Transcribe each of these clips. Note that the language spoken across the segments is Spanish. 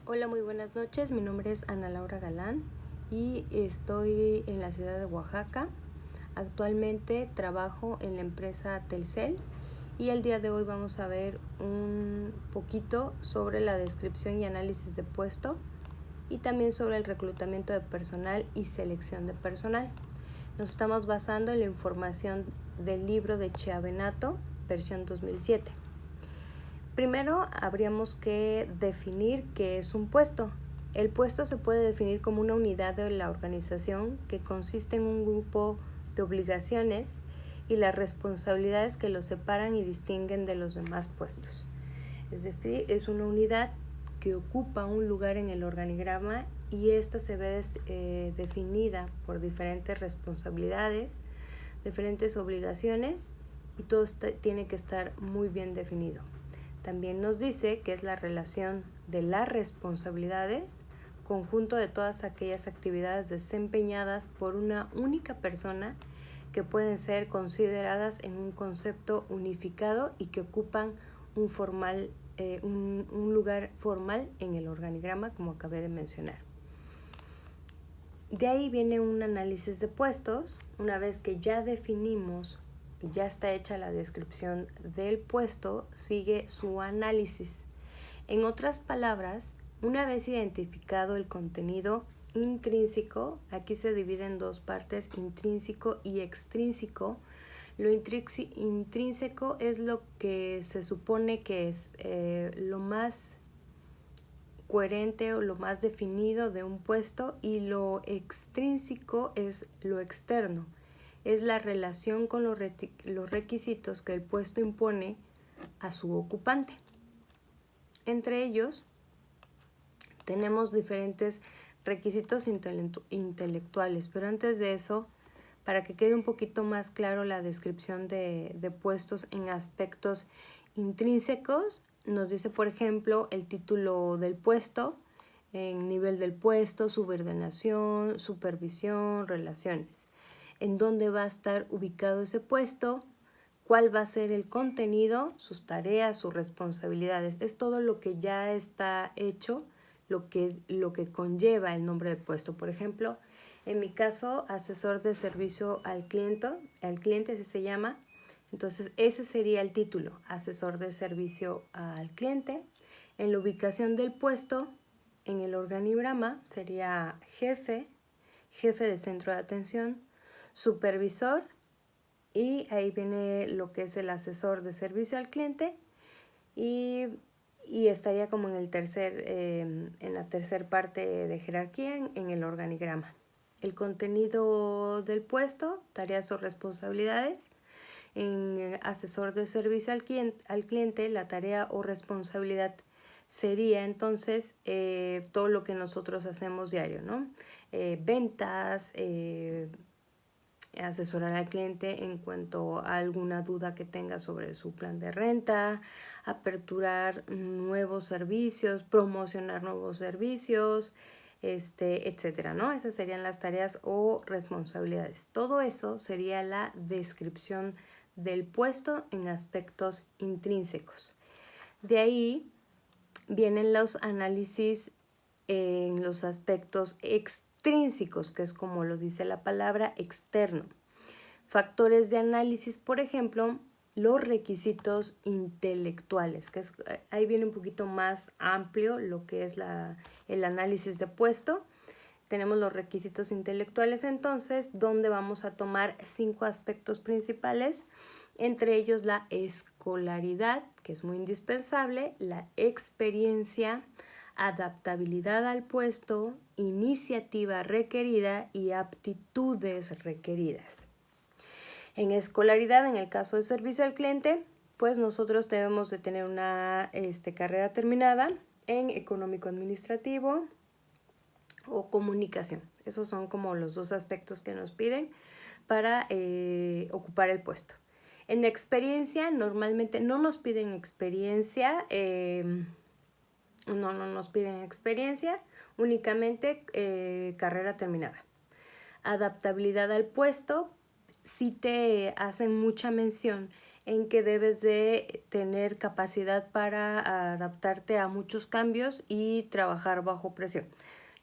Hola, muy buenas noches. Mi nombre es Ana Laura Galán y estoy en la ciudad de Oaxaca. Actualmente trabajo en la empresa Telcel y el día de hoy vamos a ver un poquito sobre la descripción y análisis de puesto y también sobre el reclutamiento de personal y selección de personal. Nos estamos basando en la información del libro de Chiavenato, versión 2007. Primero habríamos que definir qué es un puesto. El puesto se puede definir como una unidad de la organización que consiste en un grupo de obligaciones y las responsabilidades que los separan y distinguen de los demás puestos. Es decir, es una unidad que ocupa un lugar en el organigrama y esta se ve definida por diferentes responsabilidades, diferentes obligaciones y todo tiene que estar muy bien definido. También nos dice que es la relación de las responsabilidades, conjunto de todas aquellas actividades desempeñadas por una única persona que pueden ser consideradas en un concepto unificado y que ocupan un lugar formal en el organigrama, como acabé de mencionar. De ahí viene un análisis de puestos. Una vez que ya definimos, ya está hecha la descripción del puesto, sigue su análisis. En otras palabras, una vez identificado el contenido intrínseco, aquí se divide en dos partes, intrínseco y extrínseco. Lo intrínseco es lo que se supone que es lo más coherente o lo más definido de un puesto, y lo extrínseco es lo externo, es la relación con los requisitos que el puesto impone a su ocupante. Entre ellos tenemos diferentes requisitos intelectuales, pero antes de eso, para que quede un poquito más claro la descripción de puestos en aspectos intrínsecos, nos dice, por ejemplo, el título del puesto, en nivel del puesto, subordinación, supervisión, relaciones. En dónde va a estar ubicado ese puesto, cuál va a ser el contenido, sus tareas, sus responsabilidades. Es todo lo que ya está hecho, lo que conlleva el nombre del puesto. Por ejemplo, en mi caso, asesor de servicio al cliente así se llama. Entonces, ese sería el título, asesor de servicio al cliente. En la ubicación del puesto, en el organigrama, sería jefe de centro de atención, supervisor, y ahí viene lo que es el asesor de servicio al cliente y estaría como en la tercera parte de jerarquía en el organigrama. El contenido del puesto, tareas o responsabilidades. En asesor de servicio al cliente, la tarea o responsabilidad sería entonces todo lo que nosotros hacemos diario, ¿no? Ventas, asesorar al cliente en cuanto a alguna duda que tenga sobre su plan de renta, aperturar nuevos servicios, promocionar nuevos servicios, etcétera, ¿no? Esas serían las tareas o responsabilidades. Todo eso sería la descripción del puesto en aspectos intrínsecos. De ahí vienen los análisis en los aspectos extrínsecos, que es como lo dice la palabra, externo. Factores de análisis, por ejemplo, los requisitos intelectuales, que ahí viene un poquito más amplio lo que es el análisis de puesto. Tenemos los requisitos intelectuales, entonces, donde vamos a tomar 5 aspectos principales, entre ellos la escolaridad, que es muy indispensable, la experiencia, adaptabilidad al puesto, iniciativa requerida y aptitudes requeridas. En escolaridad, en el caso de servicio al cliente, pues nosotros debemos de tener una carrera terminada en económico administrativo o comunicación. Esos son como los dos aspectos que nos piden para ocupar el puesto. En experiencia, normalmente no nos piden experiencia, no nos piden experiencia, únicamente carrera terminada. Adaptabilidad al puesto, sí te hacen mucha mención en que debes de tener capacidad para adaptarte a muchos cambios y trabajar bajo presión.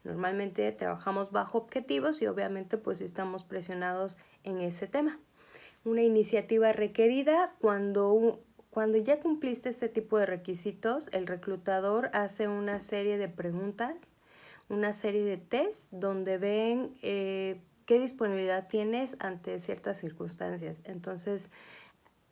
Normalmente trabajamos bajo objetivos y obviamente pues estamos presionados en ese tema. Una iniciativa requerida cuando ya cumpliste este tipo de requisitos, el reclutador hace una serie de preguntas, una serie de tests donde ven qué disponibilidad tienes ante ciertas circunstancias. Entonces,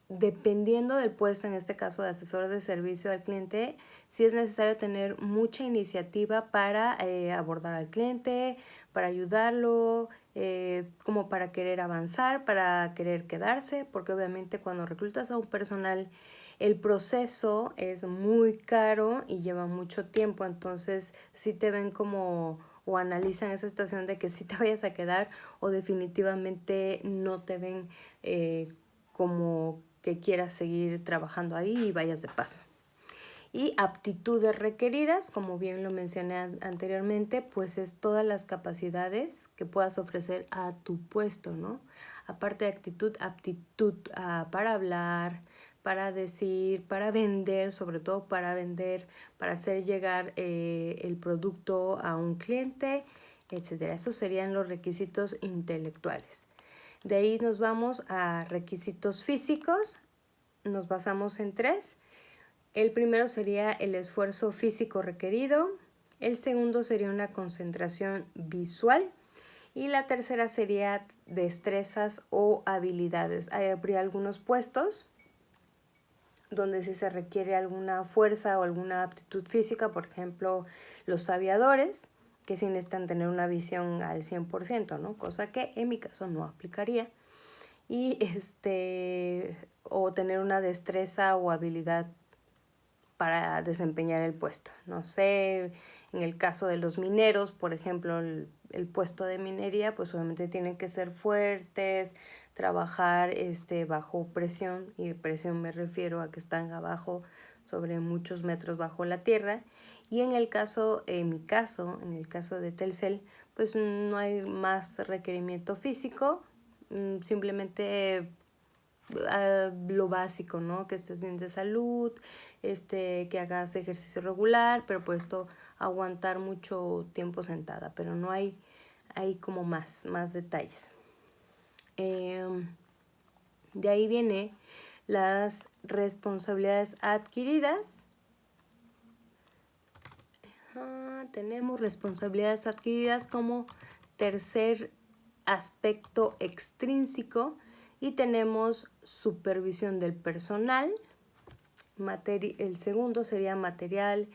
dependiendo del puesto, en este caso de asesor de servicio al cliente, sí es necesario tener mucha iniciativa para abordar al cliente, para ayudarlo, como para querer avanzar, para querer quedarse, porque obviamente cuando reclutas a un personal, el proceso es muy caro y lleva mucho tiempo, entonces sí te ven como o analizan esa situación de que sí te vayas a quedar o definitivamente no te ven como que quieras seguir trabajando ahí y vayas de paso. Y aptitudes requeridas, como bien lo mencioné anteriormente, pues es todas las capacidades que puedas ofrecer a tu puesto, ¿no? Aparte de actitud, aptitud para hablar, para decir, para vender, sobre todo para vender, para hacer llegar el producto a un cliente, etcétera. Esos serían los requisitos intelectuales. De ahí nos vamos a requisitos físicos, nos basamos en 3. El primero sería el esfuerzo físico requerido, el segundo sería una concentración visual y la tercera sería destrezas o habilidades. Habría algunos puestos donde sí se requiere alguna fuerza o alguna aptitud física, por ejemplo, los aviadores, que sí necesitan tener una visión al 100%, ¿no? Cosa que en mi caso no aplicaría. Y o tener una destreza o habilidad para desempeñar el puesto. No sé, en el caso de los mineros, por ejemplo, el puesto de minería, pues obviamente tienen que ser fuertes, trabajar bajo presión, y presión me refiero a que están abajo, sobre muchos metros bajo la tierra. Y en mi caso, en el caso de Telcel, pues no hay más requerimiento físico, simplemente lo básico, ¿no? Que estés bien de salud, que hagas ejercicio regular, pero pues esto aguantar mucho tiempo sentada, pero no hay como más detalles. De ahí viene las responsabilidades adquiridas. Tenemos responsabilidades adquiridas como tercer aspecto extrínseco y tenemos supervisión del personal. El segundo sería material,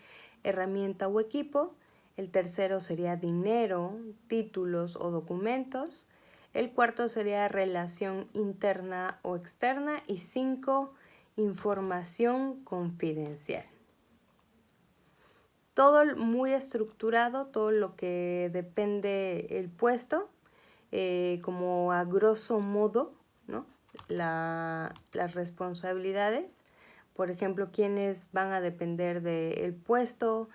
herramienta o equipo. El tercero sería dinero, títulos o documentos. El cuarto sería relación interna o externa. Y 5, información confidencial. Todo muy estructurado, todo lo que depende el puesto, como a grosso modo, ¿no? Las responsabilidades. Por ejemplo, quiénes van a depender del puesto,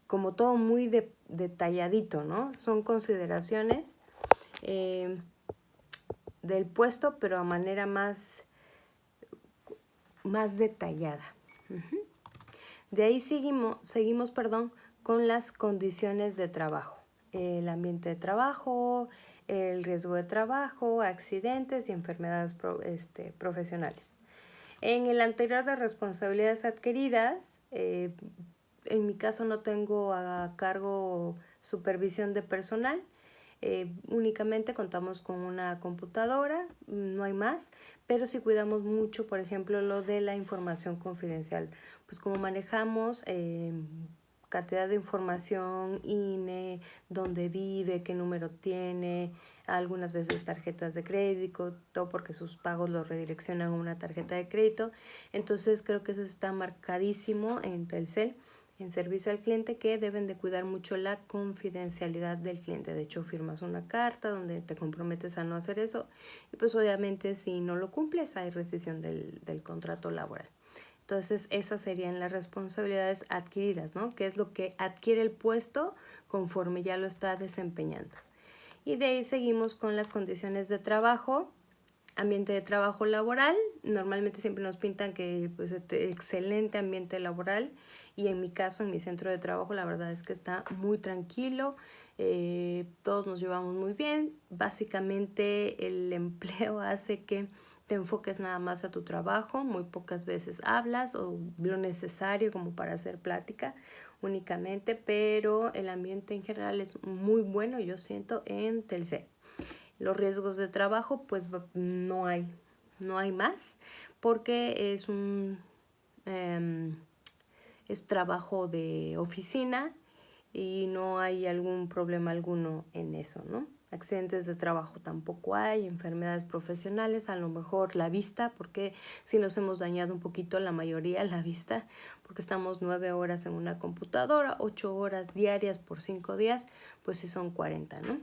como todo muy detalladito, ¿no? Son consideraciones del puesto, pero a manera más detallada. De ahí seguimos con las condiciones de trabajo. El ambiente de trabajo, el riesgo de trabajo, accidentes y enfermedades profesionales. En el anterior de responsabilidades adquiridas, en mi caso no tengo a cargo supervisión de personal, únicamente contamos con una computadora, no hay más, pero sí cuidamos mucho, por ejemplo, lo de la información confidencial, pues como manejamos cantidad de información, INE, dónde vive, qué número tiene, algunas veces tarjetas de crédito, todo porque sus pagos los redireccionan a una tarjeta de crédito. Entonces creo que eso está marcadísimo en Telcel, en servicio al cliente, que deben de cuidar mucho la confidencialidad del cliente. De hecho, firmas una carta donde te comprometes a no hacer eso y pues obviamente si no lo cumples hay rescisión del contrato laboral. Entonces esas serían las responsabilidades adquiridas, ¿no? Que es lo que adquiere el puesto conforme ya lo está desempeñando. Y de ahí seguimos con las condiciones de trabajo. Ambiente de trabajo laboral, normalmente siempre nos pintan que pues excelente ambiente laboral, y en mi caso, en mi centro de trabajo, la verdad es que está muy tranquilo, todos nos llevamos muy bien. Básicamente el empleo hace que te enfoques nada más a tu trabajo, muy pocas veces hablas o lo necesario como para hacer plática únicamente, pero el ambiente en general es muy bueno, yo siento, en Telcel. Los riesgos de trabajo, pues no hay más, porque es trabajo de oficina y no hay algún problema alguno en eso, ¿no? Accidentes de trabajo tampoco hay, enfermedades profesionales, a lo mejor la vista, porque si nos hemos dañado un poquito, la mayoría la vista, porque estamos 9 horas en una computadora, 8 horas diarias por 5 días, pues sí son 40, ¿no?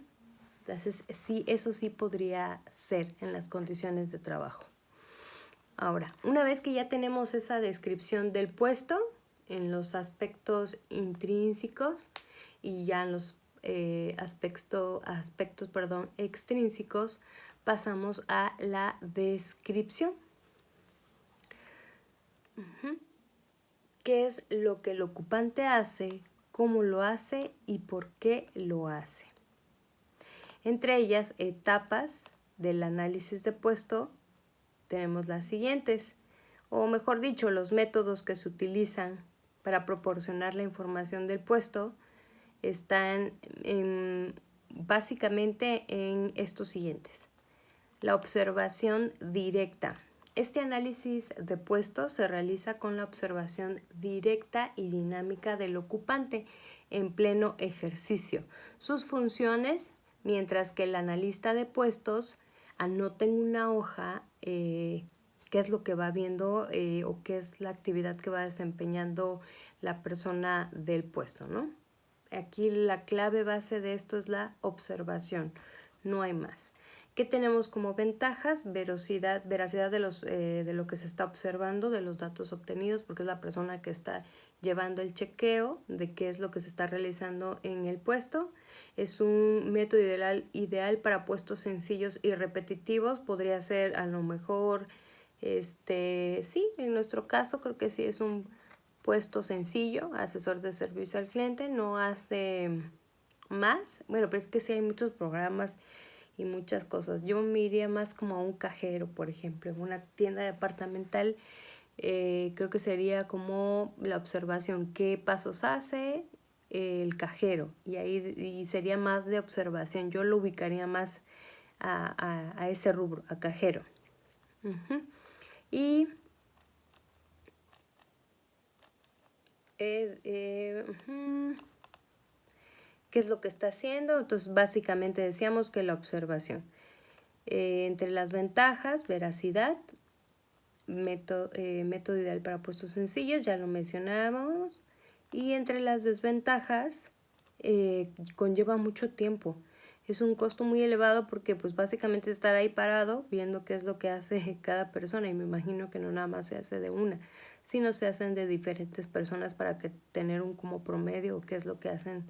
Entonces, sí, eso sí podría ser en las condiciones de trabajo. Ahora, una vez que ya tenemos esa descripción del puesto en los aspectos intrínsecos y ya en los aspectos extrínsecos, pasamos a la descripción. ¿Qué es lo que el ocupante hace, cómo lo hace y por qué lo hace? Entre ellas, etapas del análisis de puesto, tenemos las siguientes, o mejor dicho, los métodos que se utilizan para proporcionar la información del puesto están básicamente en estos siguientes. La observación directa. Este análisis de puesto se realiza con la observación directa y dinámica del ocupante en pleno ejercicio. Sus funciones, mientras que el analista de puestos anota en una hoja qué es lo que va viendo o qué es la actividad que va desempeñando la persona del puesto, ¿no? Aquí la clave base de esto es la observación, no hay más. ¿Qué tenemos como ventajas? Veracidad de lo que se está observando, de los datos obtenidos, porque es la persona que está llevando el chequeo de qué es lo que se está realizando en el puesto. Es un método ideal para puestos sencillos y repetitivos. Podría ser a lo mejor, sí, en nuestro caso creo que sí es un puesto sencillo, asesor de servicio al cliente, no hace más. Bueno, pero es que sí hay muchos programas y muchas cosas. Yo me iría más como a un cajero, por ejemplo, en una tienda departamental. Creo que sería como la observación, qué pasos hace el cajero, y sería más de observación. Yo lo ubicaría más a ese rubro, a cajero. Y ¿qué es lo que está haciendo? Entonces, básicamente decíamos que la observación. Entre las ventajas, veracidad, método ideal para puestos sencillos, ya lo mencionábamos. Y entre las desventajas, conlleva mucho tiempo. Es un costo muy elevado porque pues básicamente estar ahí parado viendo qué es lo que hace cada persona, y me imagino que no nada más se hace de una, sino se hacen de diferentes personas para que tener un como promedio qué es lo que hacen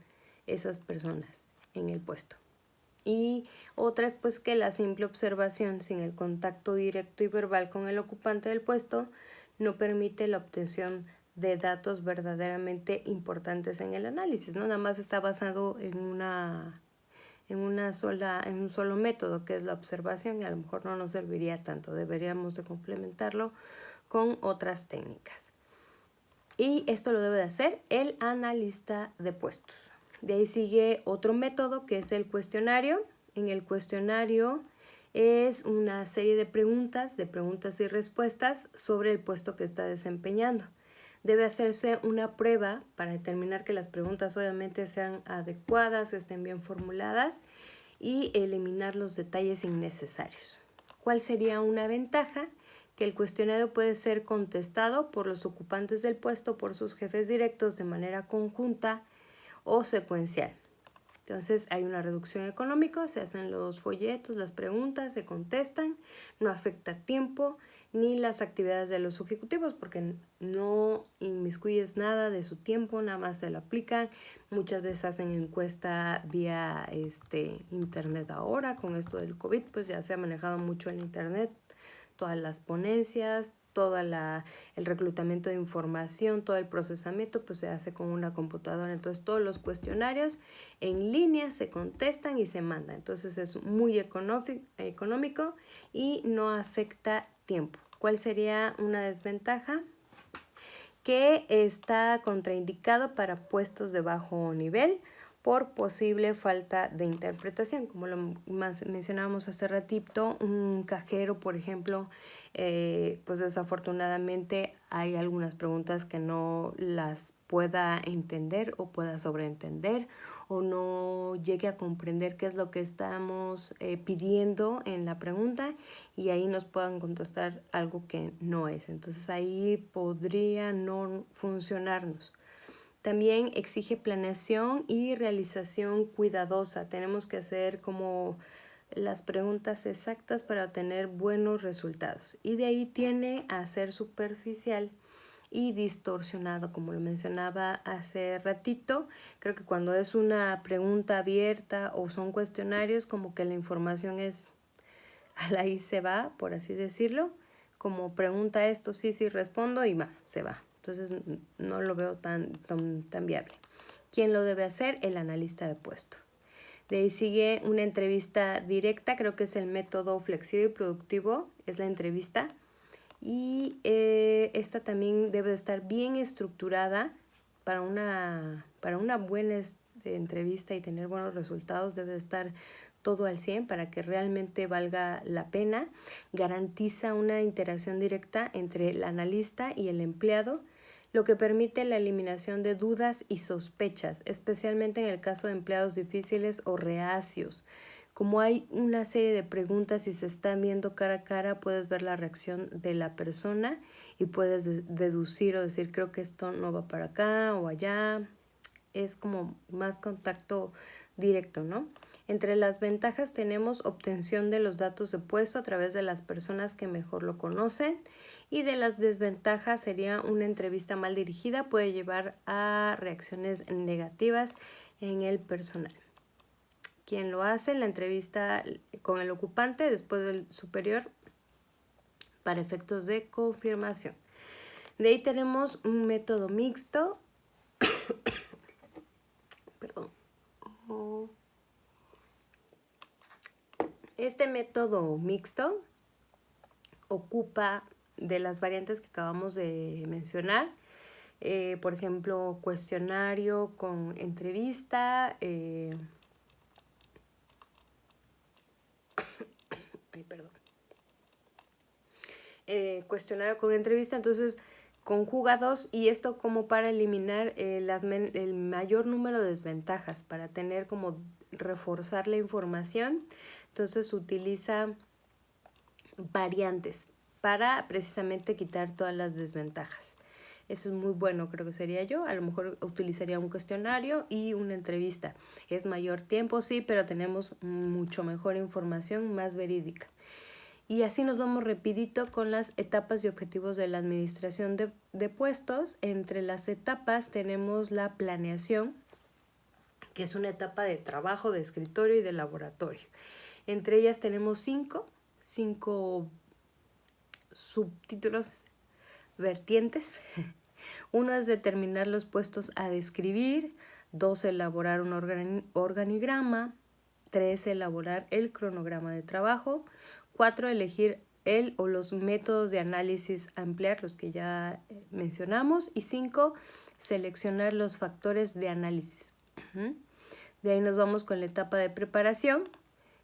esas personas en el puesto. Y otra es pues que la simple observación sin el contacto directo y verbal con el ocupante del puesto no permite la obtención de datos verdaderamente importantes en el análisis, ¿no? Nada más está basado en un solo método, que es la observación, y a lo mejor no nos serviría tanto. Deberíamos de complementarlo con otras técnicas. Y esto lo debe de hacer el analista de puestos. De ahí sigue otro método, que es el cuestionario. En el cuestionario es una serie de preguntas y respuestas sobre el puesto que está desempeñando. Debe hacerse una prueba para determinar que las preguntas obviamente sean adecuadas, estén bien formuladas, y eliminar los detalles innecesarios. ¿Cuál sería una ventaja? Que el cuestionario puede ser contestado por los ocupantes del puesto, por sus jefes directos de manera conjunta o secuencial. Entonces hay una reducción económica, se hacen los folletos, las preguntas, se contestan, no afecta tiempo ni las actividades de los ejecutivos, porque no inmiscuyes nada de su tiempo, nada más se lo aplican. Muchas veces hacen encuesta vía internet ahora, con esto del COVID, pues ya se ha manejado mucho el internet, todas las ponencias, el reclutamiento de información, todo el procesamiento, pues se hace con una computadora. Entonces todos los cuestionarios en línea se contestan y se mandan. Entonces es muy económico y no afecta tiempo. ¿Cuál sería una desventaja? Que está contraindicado para puestos de bajo nivel por posible falta de interpretación. Como lo mencionábamos hace ratito, un cajero, por ejemplo, pues desafortunadamente hay algunas preguntas que no las pueda entender o pueda sobreentender, o no llegue a comprender qué es lo que estamos pidiendo en la pregunta, y ahí nos puedan contestar algo que no es. Entonces ahí podría no funcionarnos. También exige planeación y realización cuidadosa. Tenemos que hacer como las preguntas exactas para obtener buenos resultados. Y de ahí tiene a ser superficial y distorsionado, como lo mencionaba hace ratito. Creo que cuando es una pregunta abierta o son cuestionarios, como que la información es ahí se va, por así decirlo. Como pregunta esto, sí, respondo y va, se va. Entonces no lo veo tan viable. ¿Quién lo debe hacer? El analista de puesto. De ahí sigue una entrevista directa, creo que es el método flexible y productivo, es la entrevista. Y esta también debe de estar bien estructurada para una buena entrevista y tener buenos resultados. Debe de estar todo al 100 para que realmente valga la pena. Garantiza una interacción directa entre el analista y el empleado, lo que permite la eliminación de dudas y sospechas, especialmente en el caso de empleados difíciles o reacios. Como hay una serie de preguntas y se están viendo cara a cara, puedes ver la reacción de la persona y puedes deducir o decir, creo que esto no va para acá o allá. Es como más contacto directo, ¿no? Entre las ventajas tenemos obtención de los datos de puesto a través de las personas que mejor lo conocen, y de las desventajas sería una entrevista mal dirigida, puede llevar a reacciones negativas en el personal. ¿Quién lo hace? La entrevista con el ocupante después del superior para efectos de confirmación. De ahí tenemos un método mixto. Perdón. Este método mixto ocupa de las variantes que acabamos de mencionar. Por ejemplo, cuestionario con entrevista. Cuestionario con entrevista, entonces conjuga dos, y esto como para eliminar el mayor número de desventajas, para tener como reforzar la información. Entonces utiliza variantes para precisamente quitar todas las desventajas. Eso es muy bueno, creo que sería yo. A lo mejor utilizaría un cuestionario y una entrevista. Es mayor tiempo, sí, pero tenemos mucho mejor información, más verídica. Y así nos vamos rapidito con las etapas y objetivos de la administración de puestos. Entre las etapas tenemos la planeación, que es una etapa de trabajo, de escritorio y de laboratorio. Entre ellas tenemos cinco subtítulos vertientes. Uno es determinar los puestos a describir. 2, elaborar un organigrama. 3, elaborar el cronograma de trabajo. 4, elegir el o los métodos de análisis a emplear, los que ya mencionamos. Y 5, seleccionar los factores de análisis. De ahí nos vamos con la etapa de preparación,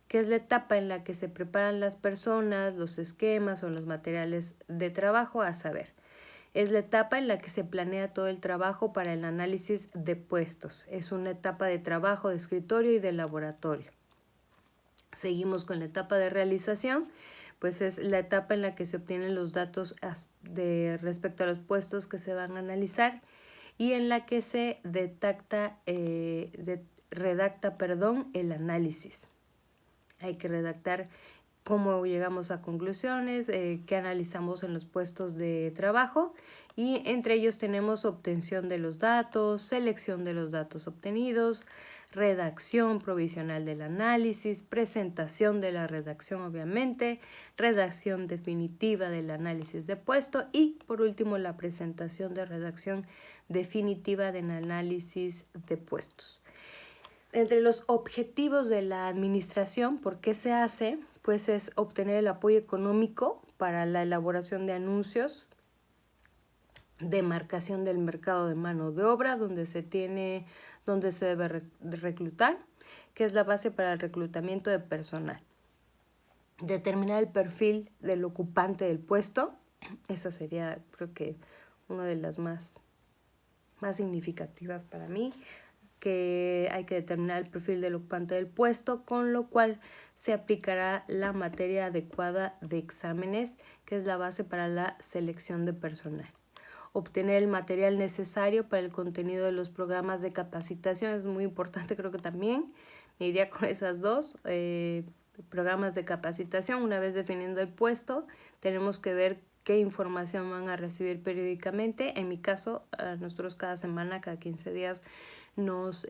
que es la etapa en la que se preparan las personas, los esquemas o los materiales de trabajo, a saber. Es la etapa en la que se planea todo el trabajo para el análisis de puestos. Es una etapa de trabajo de escritorio y de laboratorio. Seguimos con la etapa de realización, pues es la etapa en la que se obtienen los datos respecto a los puestos que se van a analizar, y en la que se redacta el análisis. Hay que redactar cómo llegamos a conclusiones, qué analizamos en los puestos de trabajo, y entre ellos tenemos obtención de los datos, selección de los datos obtenidos, redacción provisional del análisis, presentación de la redacción obviamente, redacción definitiva del análisis de puesto y por último la presentación de redacción definitiva del análisis de puestos. Entre los objetivos de la administración, ¿por qué se hace? Pues es obtener el apoyo económico para la elaboración de anuncios, demarcación del mercado de mano de obra, donde se debe reclutar, que es la base para el reclutamiento de personal. Determinar el perfil del ocupante del puesto, esa sería creo que una de las más significativas para mí, que hay que determinar el perfil del ocupante del puesto, con lo cual se aplicará la materia adecuada de exámenes, que es la base para la selección de personal. Obtener el material necesario para el contenido de los programas de capacitación es muy importante, creo que también me iría con esas dos. Programas de capacitación, una vez definiendo el puesto, tenemos que ver qué información van a recibir periódicamente. En mi caso, nosotros cada semana, cada 15 días, nos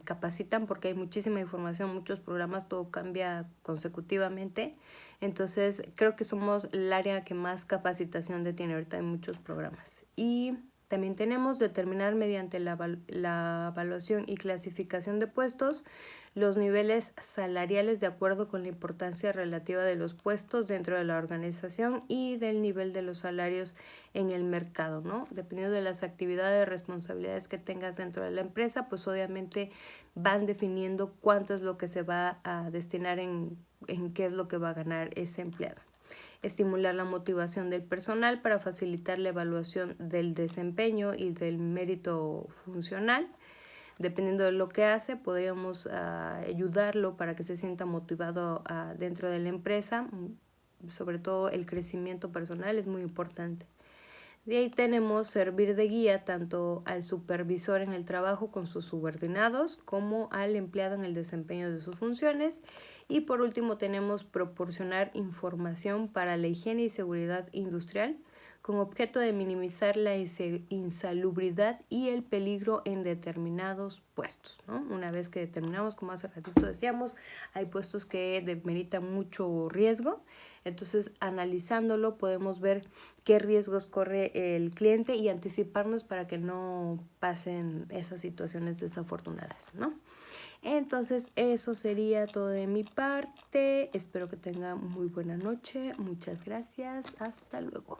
capacitan porque hay muchísima información, muchos programas, todo cambia consecutivamente. Entonces, creo que somos el área que más capacitación tiene ahorita en muchos programas. Y también tenemos determinar mediante la evaluación y clasificación de puestos los niveles salariales de acuerdo con la importancia relativa de los puestos dentro de la organización y del nivel de los salarios en el mercado, ¿no? Dependiendo de las actividades, responsabilidades que tengas dentro de la empresa, pues obviamente van definiendo cuánto es lo que se va a destinar en qué es lo que va a ganar ese empleado. Estimular la motivación del personal para facilitar la evaluación del desempeño y del mérito funcional. Dependiendo de lo que hace, podríamos ayudarlo para que se sienta motivado dentro de la empresa. Sobre todo el crecimiento personal es muy importante. De ahí tenemos servir de guía tanto al supervisor en el trabajo con sus subordinados como al empleado en el desempeño de sus funciones. Y por último tenemos proporcionar información para la higiene y seguridad industrial con objeto de minimizar la insalubridad y el peligro en determinados puestos, ¿no? Una vez que determinamos, como hace ratito decíamos, hay puestos que demeritan mucho riesgo. Entonces, analizándolo, podemos ver qué riesgos corre el cliente y anticiparnos para que no pasen esas situaciones desafortunadas, ¿no? Entonces, eso sería todo de mi parte. Espero que tengan muy buena noche. Muchas gracias. Hasta luego.